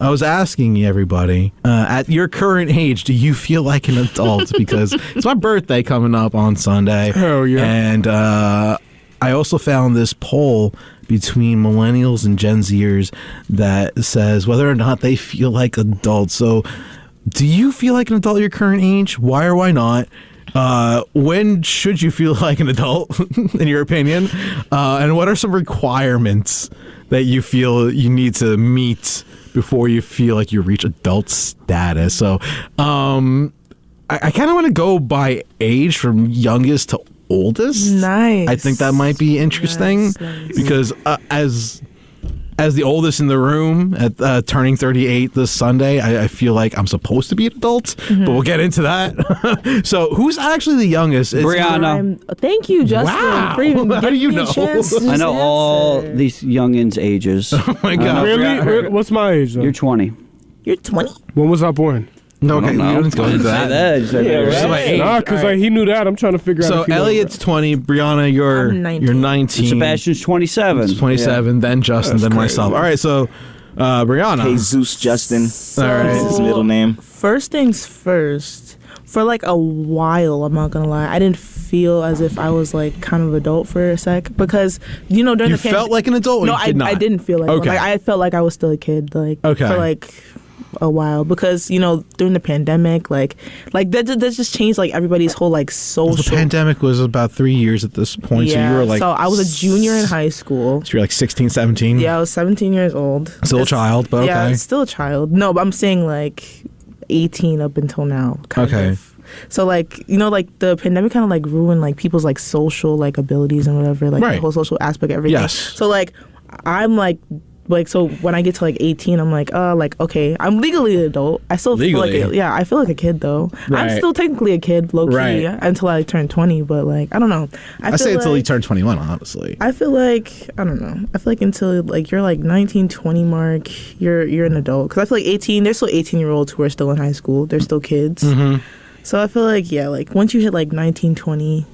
I was asking everybody, at your current age, do you feel like an adult? Because it's my birthday coming up on Sunday. Oh, yeah. And I also found this poll between millennials and Gen Zers that says whether or not they feel like adults. So do you feel like an adult at your current age? Why or why not? When should you feel like an adult, in your opinion? And what are some requirements that you feel you need to meet before you feel like you reach adult status? So I kind of want to go by age from youngest to oldest. Nice. I think that might be interesting because as the oldest in the room at turning 38 this Sunday, I feel like I'm supposed to be an adult, but we'll get into that. So who's actually the youngest? Brianna. Thank you, Justin. Wow. For even How do you giving me a know? chance to I know just all answer. these youngins' ages. Oh my God. Really? What's my age, though? You're 20. You're 20. When was I born? No, okay, I we don't don't know. go into that. This is my age. Nah, because he knew that. I'm trying to figure out. So if he knows Elliot's that. 20, Brianna, you're I'm 19. you're 19. Sebastian's 27. It's 27, then Justin, then myself. All right, so Brianna. Jesus Justin. All right. That's his middle name. First things first. For like a while, I'm not gonna lie, I didn't feel as if I was like kind of adult for a sec because during You the felt like an adult? Or no, you did not? I didn't feel like one. Okay. Like, I felt like I was still a kid for like a while because during the pandemic like that just changed like everybody's whole like social. The pandemic was about 3 years at this point, so you were like. So I was a junior in high school. So you're like 16, 17? Yeah, I was 17 years old. Still a child, but yeah, okay. still a child. No, but I'm saying like 18 up until now. Kind of. So like like the pandemic kind of like ruined like people's like social like abilities and whatever, like Right. the whole social aspect of everything. Yes. So like I'm like so when I get to like 18, I'm like okay, I'm legally an adult. I still feel like I feel like a kid though. Right. I'm still technically a kid, low key, Right. until I turn 20. But like I don't know. I say until you turn 21, honestly. I feel like I don't know. I feel like until like you're like 19, 20 mark, you're an adult. Because I feel like 18, there's still 18-year-olds who are still in high school. They're still kids. Mm-hmm. So I feel like like once you hit like 19, 20,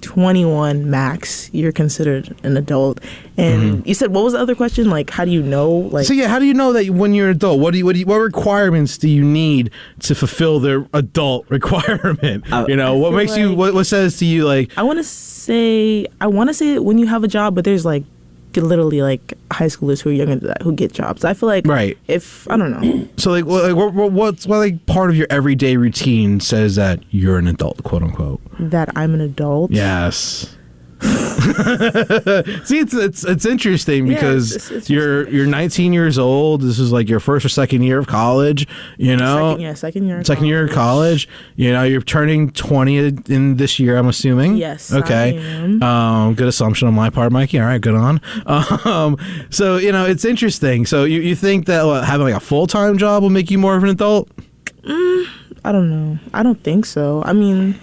21 max, you're considered an adult. And you said, what was the other question? Like, how do you know? Like, So yeah, how do you know that when you're an adult? What requirements do you need to fulfill the adult requirement? What makes you? What says to you like? I want to say when you have a job, but there's like literally like high schoolers who are younger than that who get jobs. I feel like if I don't know. So like, what's like part of your everyday routine says that you're an adult, quote unquote? That I'm an adult. Yes. See, it's interesting because it's you're 19 years old. This is like your first or second year of college. Second year. Second year of college. You're turning 20 in this year, I'm assuming. Yes. Okay. I am. Good assumption on my part, Mikey. All right, good on. So it's interesting. So you think that having like a full-time job will make you more of an adult? I don't know. I don't think so. I mean,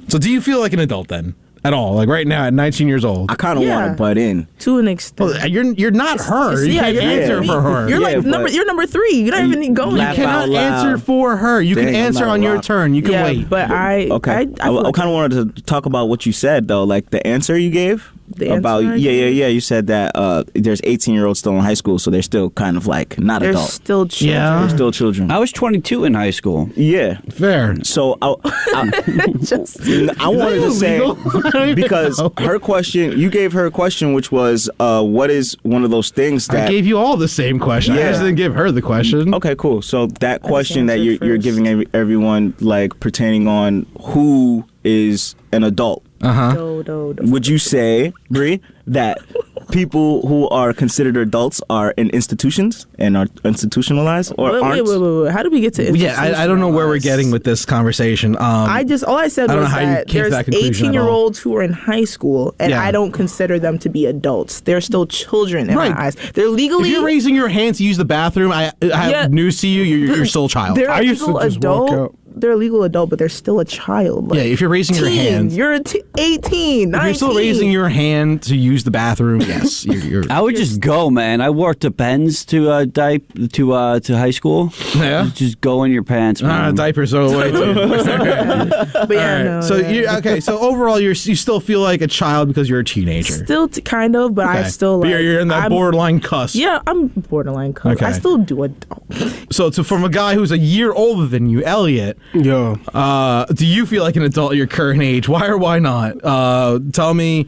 So do you feel like an adult then? At all, like right now at 19 years old. I kind of want to butt in. To an extent. Well, you're not her. You can't answer for her. You're like number 3. You're not even going. You cannot answer for her. You can answer on your turn. You can wait. But I kind of wanted to talk about what you said though, like the answer you gave. About you said that there's 18-year-olds still in high school, so they're still kind of like not they're adults. Still children. Yeah. They're still children. I was 22 in high school. Yeah, fair. So I wanted to say because her question, you gave her a question, which was what is one of those things that I gave you all the same question. I just didn't give her the question. Okay, cool. So that question that you're giving everyone, like pertaining on who is an adult. Would you say, Bree, that people who are considered adults are in institutions and are institutionalized or aren't? Wait. How do we get to institutionalized? Yeah, I don't know where we're getting with this conversation. All I said was that there's 18-year-olds who are in high school, and I don't consider them to be adults. They're still children in my eyes. They're legally. If you're raising your hand to use the bathroom, I have news to you. You're still a child. They're I used to just walk out. they're a legal adult, but they're still a child. Like, Yeah, if you're raising your hand. you're 18, 19. If you're still raising your hand to use the bathroom, yes, you're I would just go, man. I wore Depends to high school. Yeah? Just go in your pants, man. diapers are the way too. But yeah, All right. no. So yeah. you okay? So overall, you still feel like a child because you're a teenager. Still kind of, but I Okay. still But like. you're in that I'm- borderline cusp. Yeah, I'm borderline cusp. I Okay. still do adult. So from a guy who's a year older than you, Elliot, Yo, do you feel like an adult at your current age? Why or why not? Tell me.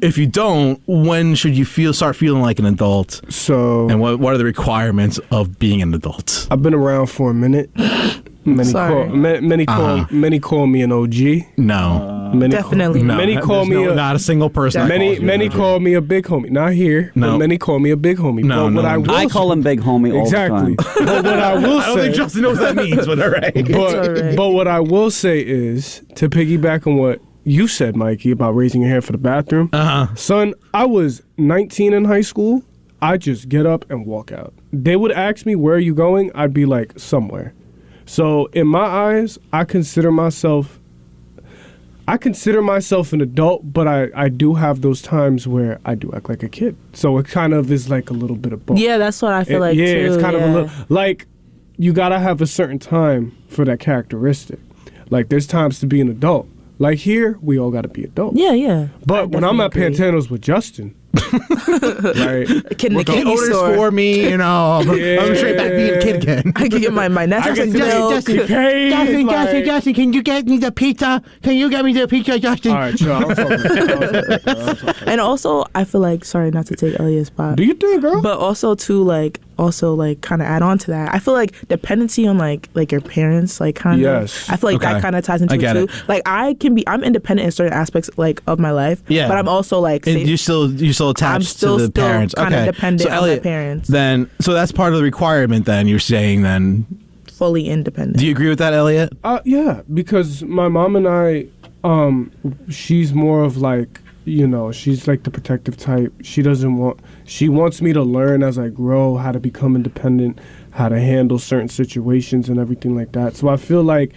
If you don't, when should you start feeling like an adult? so And what are the requirements of being an adult? I've been around for a minute. Many Sorry. many call me an OG. No. Many Definitely. Call, No, many call there's me a, not a single person. that many calls you many an call me a big homie. Not here. No. But many call me a big homie. No, but what no, I no. will I call him Big Homie all exactly. the time. But what I will I don't think say, Justin knows what that means, but all right. alright. but what I will say is to piggyback on what you said, Mikey, about raising your hand for the bathroom. Son, I was 19 in high school. I just get up and walk out. They would ask me, where are you going? I'd be like, somewhere. So in my eyes, I consider myself an adult, but I do have those times where I do act like a kid. So it kind of is like a little bit of both. Yeah, that's what I feel like Yeah, too. it's kind of a yeah. little like you gotta have a certain time for that characteristic. Like there's times to be an adult. Like here, we all gotta be adults. Yeah, yeah. But when I'm at definitely agree. Pantanos with Justin, right? Can the candy Orders store. for me, I'm straight back being a kid again. I can get my Netflix and milk. Justin, can you get me the pizza? Can you get me the pizza, Justin? All right, chill. I'm talking. And also, I feel like, sorry not to take Elliot's spot, Do you think, girl? but also too kind of add on to that. I feel like dependency on like your parents, like kind of. Yes. I feel like Okay. that kind of ties into I it get too. it. Like I'm independent in certain aspects like of my life. Yeah. But I'm also like And you still attached I'm still to the parents. kind of Okay. dependent So on Elliot, my parents. Then so that's part of the requirement. Then you're saying then. fully independent. Do you agree with that, Elliot? Yeah, because my mom and I, she's more of like, she's like the protective type. She wants me to learn as I grow how to become independent, how to handle certain situations and everything like that. So I feel like,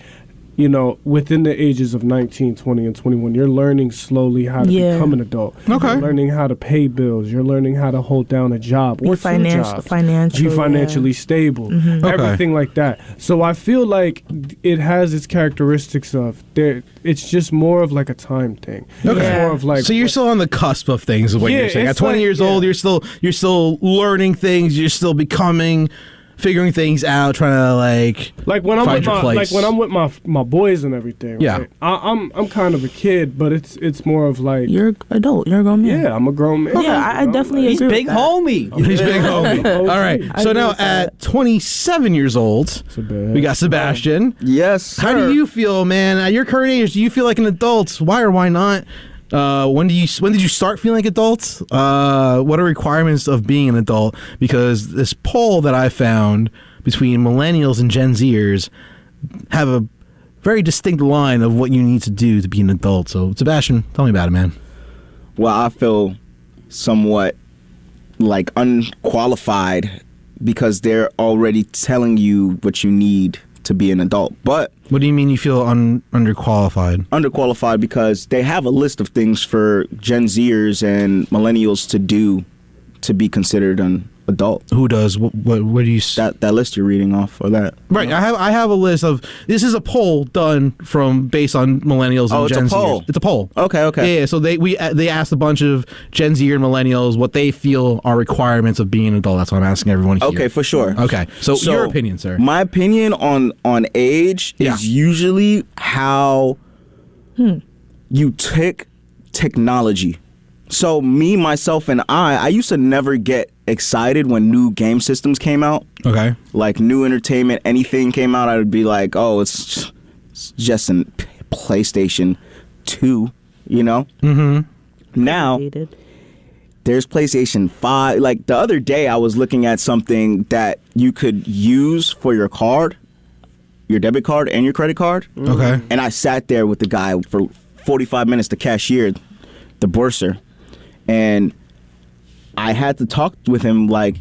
within the ages of 19, 20, and 21, you're learning slowly how to become an adult. Okay. You're learning how to pay bills. You're learning how to hold down a job. Be Or two financially jobs. Be financially stable. Okay. Everything like that. So I feel like it has its characteristics of it's just more of like a time thing. Okay. It's more of like So you're still on the cusp of things, is what Yeah, you're saying. At it's 20 like- years yeah. old, you're still learning things. You're still figuring things out, trying to like when I'm find with your my place. like when I'm with my boys and everything. Yeah. Right? I'm kind of a kid, but it's more of like You're adult. You're a grown man. yeah, I'm a grown man. Yeah, I definitely He's agree Big with that. Homie. He's big homie. All right. I So agree now with that. at 27 years old, we got Sebastian. Yes, sir. How do you feel, man? At your current age, do you feel like an adult? Why or why not? When did you start feeling like adults? What are requirements of being an adult? Because this poll that I found between millennials and Gen Zers have a very distinct line of what you need to do to be an adult. So, Sebastian, tell me about it, man. Well, I feel somewhat like unqualified because they're already telling you what you need to be an adult. But What do you mean you feel underqualified? underqualified because they have a list of things for Gen Zers and millennials to do to be considered an adult. Who does? What do you... That list you're reading off or that? Right, I have a list of. This is a poll done based on millennials and Oh, it's a Gen poll. Zers. It's a poll. Okay. Yeah. So they asked a bunch of Gen Z and millennials what they feel are requirements of being an adult. That's what I'm asking everyone here. Okay, for sure. Okay. So your opinion, sir. My opinion on age Yeah. is usually how you take technology. So me, myself, and I used to never get excited when new game systems came out. Okay. Like new entertainment, anything came out, I would be like, oh, it's just a PlayStation 2, Mm-hmm. Now, Dated. there's PlayStation 5. Like the other day, I was looking at something that you could use for your card, your debit card and your credit card. Okay. And I sat there with the guy for 45 minutes, the cashier, the bursar. And I had to talk with him like,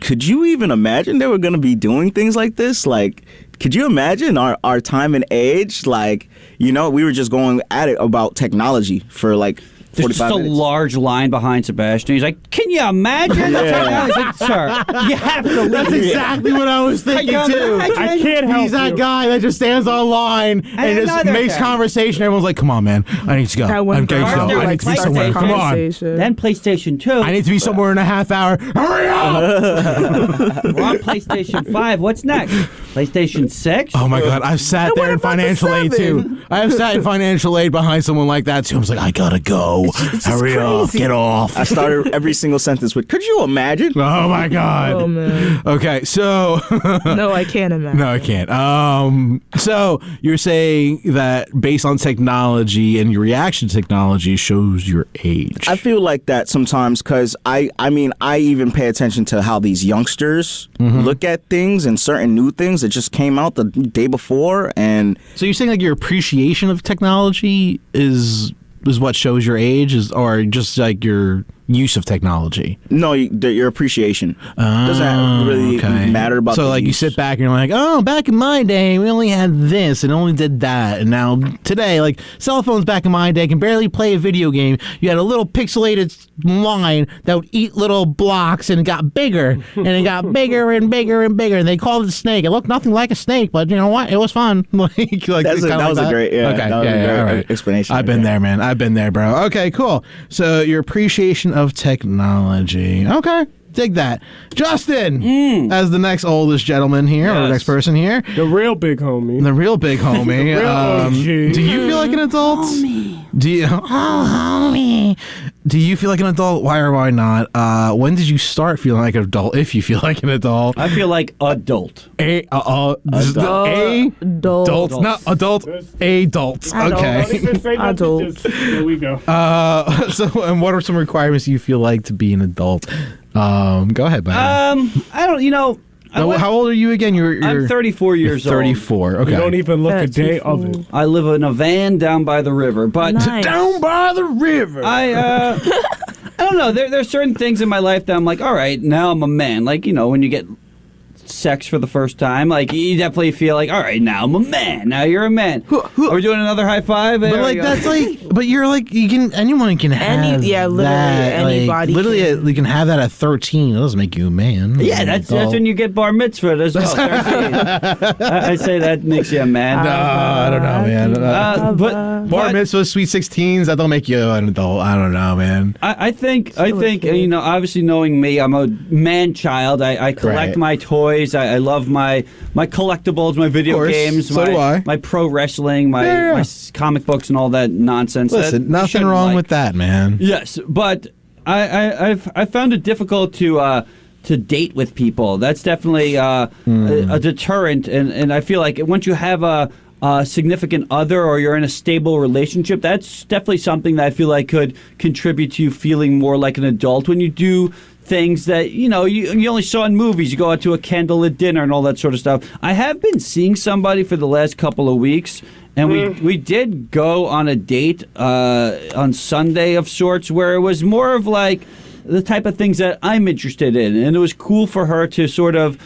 could you even imagine they were going to be doing things like this? Like, could you imagine our time and age? Like, we were just going at it about technology for like 45 There's just minutes. a large line behind Sebastian. He's like, can you imagine? Yeah. He's like, sir, you have to leave. That's exactly what I was thinking Can you too. imagine? I can't help He's that you. guy that just stands online and just another makes guy. conversation. Everyone's like, "Come on, man, I need to go. That one I'm getting to girl, go. I like, need to be like, somewhere. like, Come on, conversation. Then PlayStation 2. I need to be somewhere in a half hour. Hurry up!" We're on PlayStation 5. What's next? PlayStation 6? Oh my God, I've sat there in financial aid too. I have sat in financial aid behind someone like that too. I was like, I gotta go. Hurry up, get off. I started every single sentence with, could you imagine? Oh my God. Oh man. Okay, so No, I can't imagine. no, I can't. So you're saying that based on technology and your reaction to technology shows your age. I feel like that sometimes because I even pay attention to how these youngsters look at things and certain new things that just came out the day before. And So you're saying like your appreciation of technology is what shows your age, or just like your use of technology? no, your appreciation doesn't really matter about. So the like you use. sit back and you're like, oh, back in my day we only had this and only did that, and now today, like cell phones back in my day can barely play a video game. You had a little pixelated line that would eat little blocks, and it got bigger and it got bigger and bigger and bigger, and they called it a snake. It looked nothing like a snake, but you know what? It was fun. Like That was a great all right. explanation. I've been there, man. I've been there, bro. Okay, cool. So your appreciation of technology. Okay, dig that. Justin, as the next oldest gentleman here, or the Yes. next person here, The real big homie. the real big homie. real OG. Do you feel like an adult? Do you? Oh, homie. Do you feel like an adult? Why or why not? When did you start feeling like an adult? If you feel like an adult, I feel like adult. Adult. adults, not adult, adults. Adult. Okay. Don't even say nothing, Adult. just- There we go. So, and what are some requirements you feel like to be an adult? Go ahead, buddy. I don't, How old are you again? I'm 34 years old. 34. Okay. You don't even look a That's day too of full. it. I live in a van down by the river, but Nice. Down by the river. I don't know. There's certain things in my life that I'm like, all right, now I'm a man. Like, when you get sex for the first time, like you definitely feel like, all right, now I'm a man. Now you're a man. Are we doing another high five? But like that's like, but you're like anyone can have literally that. anybody Literally, can. you can have that at 13. It doesn't make you a man. Yeah, that's when you get bar mitzvah as well. 13. I say that makes you a man. No, I don't know, man. Bar mitzvah, sweet 16s, that don't make you an adult. I don't know, man. I think obviously knowing me, I'm a man child. I collect Right. my toys. I love my collectibles, my video course. games, So do I. my pro wrestling, my comic books, and all that nonsense. Listen, that nothing shouldn't wrong like. with that, man. Yes, but I found it difficult to date with people. That's definitely a deterrent, and I feel like once you have a significant other or you're in a stable relationship, that's definitely something that I feel like could contribute to you feeling more like an adult when you do things that you only saw in movies. You go out to a candlelit dinner and all that sort of stuff. I have been seeing somebody for the last couple of weeks, and we did go on a date on Sunday of sorts, where it was more of like the type of things that I'm interested in, and it was cool for her to sort of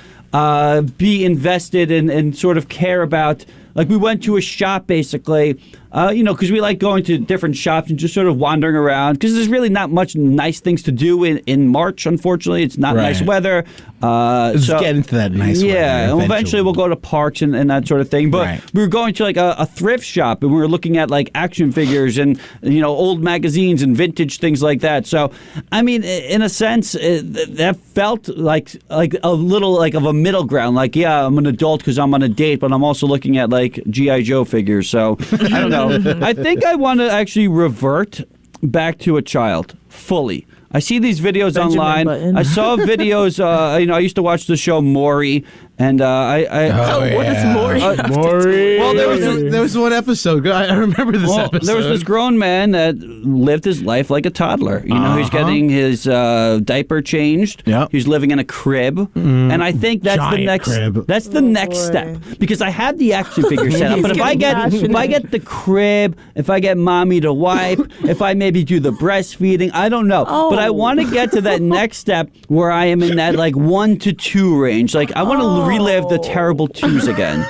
be invested and sort of care about. Like, we went to a shop, basically, because we like going to different shops and just sort of wandering around, because there's really not much nice things to do in March, unfortunately. It's not nice weather. Let's get into that nice weather. Yeah, and eventually we'll go to parks and that sort of thing. But we were going to, like, a thrift shop, and we were looking at, like, action figures and, old magazines and vintage things like that. So, I mean, in a sense, that felt like a little, like, of a middle ground. Like, yeah, I'm an adult because I'm on a date, but I'm also looking at, like, G.I. Joe figures. So, I don't know. I think I want to actually revert back to a child fully. I see these videos Benjamin online. Button. I saw videos. I used to watch the show Maury, And What is Maury? Maury. Well, There was one episode. I remember this episode. There was this grown man that lived his life like a toddler. You know, he's getting his diaper changed. Yep. He's living in a crib, and I think that's the Giant next. crib. That's the next boy. step because I had the action figure set up. He's But if I getting get the crib, if I get mommy to wipe, if I maybe do the breastfeeding, I don't know. But I want to get to that next step where I am in that like 1 to 2 range. Like I want to relive the terrible twos again.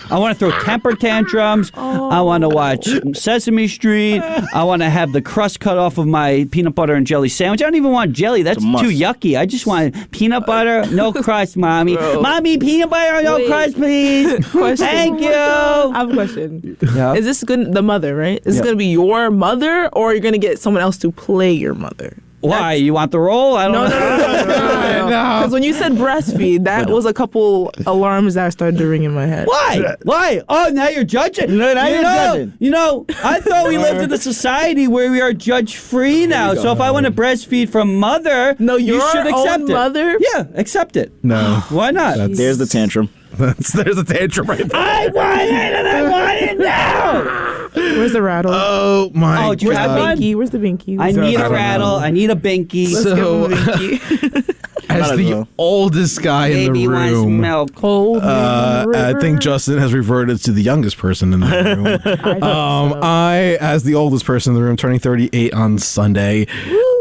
I want to throw temper tantrums. I want to watch Sesame Street. I want to have the crust cut off of my peanut butter and jelly sandwich. I don't even want jelly. That's too yucky. I just want peanut butter, no crust, Mommy. Mommy, peanut butter, no crust, please. Question. Thank you. I have a question. Yeah. Is this the mother, right? Is this going to be your mother, or are you going to get someone else to play your mother? Why? You want the role? I don't know. No. Because when you said breastfeed, that was a couple alarms that started to ring in my head. Why? Why? Oh, now you're judging. No, now you're judging. You know, I thought we lived in a society where we are judge-free now. So if I want to breastfeed from mother, No, you your should accept own it. mother? Yeah, accept it. No. Why not? There's the tantrum. There's a tantrum right there. I want it and I want it now. Where's the rattle? Oh my Oh, do you god. have one? Binky? Where's the binky? I need I a don't rattle. know. I need a binky. Let's So- give him a binky. As Not the at all. oldest guy in Baby the wants room, milk. Cold. I think Justin has reverted to the youngest person in the room. I, as the oldest person in the room, turning 38 on Sunday.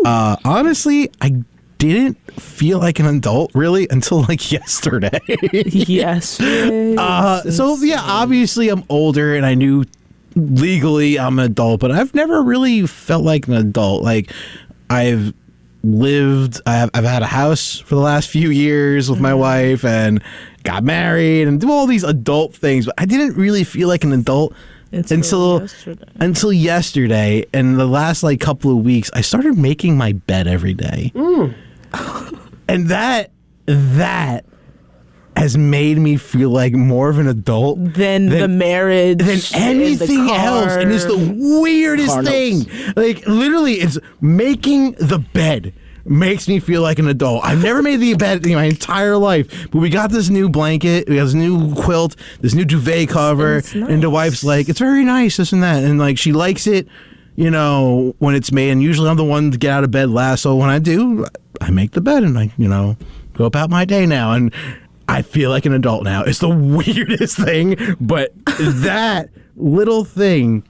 Honestly, I didn't feel like an adult really until like yesterday. Yes. So yeah, obviously I'm older and I knew legally I'm an adult, but I've never really felt like an adult. Like I've had a house for the last few years with my wife and got married and do all these adult things, but I didn't really feel like an adult until yesterday. And the last like couple of weeks, I started making my bed every day. And that has made me feel like more of an adult Than the marriage. than anything else. And it's the weirdest thing. Like literally, it's making the bed makes me feel like an adult. I've never made the bed in my entire life, but we got this new blanket, we got this new quilt, this new duvet cover, It's nice. and the wife's like, it's very nice, this and that, and like she likes it, you know, when it's made. And usually I'm the one to get out of bed last, so when I do, I make the bed and I, you know, go about my day now, and I feel like an adult now. It's the weirdest thing, but that little thing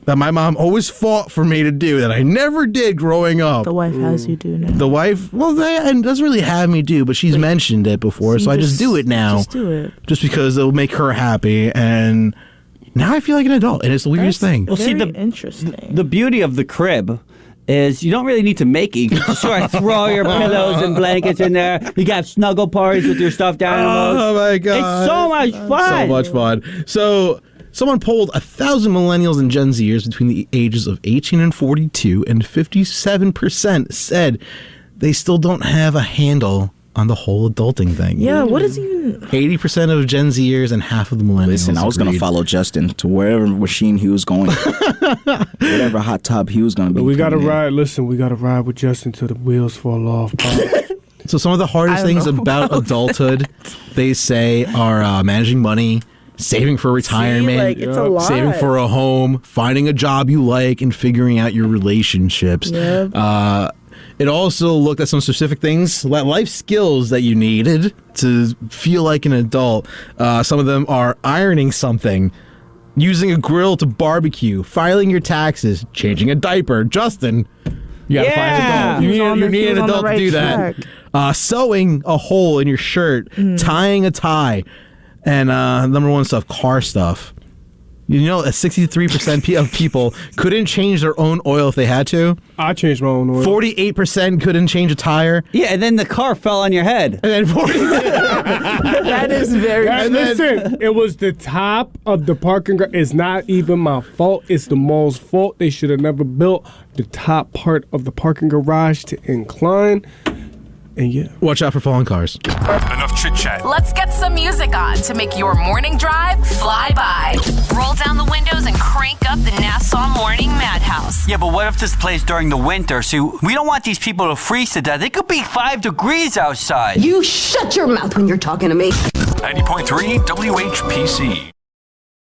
that my mom always fought for me to do that I never did growing up. The wife has you do now. The wife, well, and doesn't really have me do, but she's mentioned it before, so I just do it now. Just do it. Just because it'll make her happy, and now I feel like an adult, and it's the weirdest thing. Well, see, Very the interesting. the beauty of the crib is you don't really need to make it. You can just sort of throw your pillows and blankets in there. You can have snuggle parties with your stuffed animals. Oh my god! It's so much fun. So much fun. So, someone polled 1,000 millennials and Gen Zers between the ages of 18 and 42, and 57% said they still don't have a handle on the whole adulting thing. Yeah, what is even... 80% of Gen Zers and half of the millennials. Listen, I was going to agreed. follow Justin to wherever machine he was going. Whatever hot tub he was going to be. But we got to coming in. ride. Listen, we got to ride with Justin till the wheels fall off. So some of the hardest I don't things know about adulthood, they say, are managing money, saving for retirement, like, it's a lot. saving for a home, finding a job you like, and figuring out your relationships. Yep. It also looked at some specific things, life skills that you needed to feel like an adult. Some of them are ironing something, using a grill to barbecue, filing your taxes, changing a diaper. Justin, you gotta find an adult. He was You need on an the adult to right do that. track. Sewing a hole in your shirt, tying a tie, and number one stuff, car stuff. You know, 63% of people couldn't change their own oil if they had to. I changed my own oil. 48% couldn't change a tire. Yeah, and then the car fell on your head. And then 40. That is very... Hey, listen, it was the top of the parking garage. It's not even my fault. It's the mall's fault. They should have never built the top part of the parking garage to incline. And yeah. Watch out for falling cars. Enough chit chat. Let's get some music on to make your morning drive fly by. Roll down the windows and crank up the Nassau Morning Madhouse. Yeah, but what if this plays during the winter? See, we don't want these people to freeze to death. It could be 5 degrees outside. You shut your mouth when you're talking to me. 90.3 WHPC.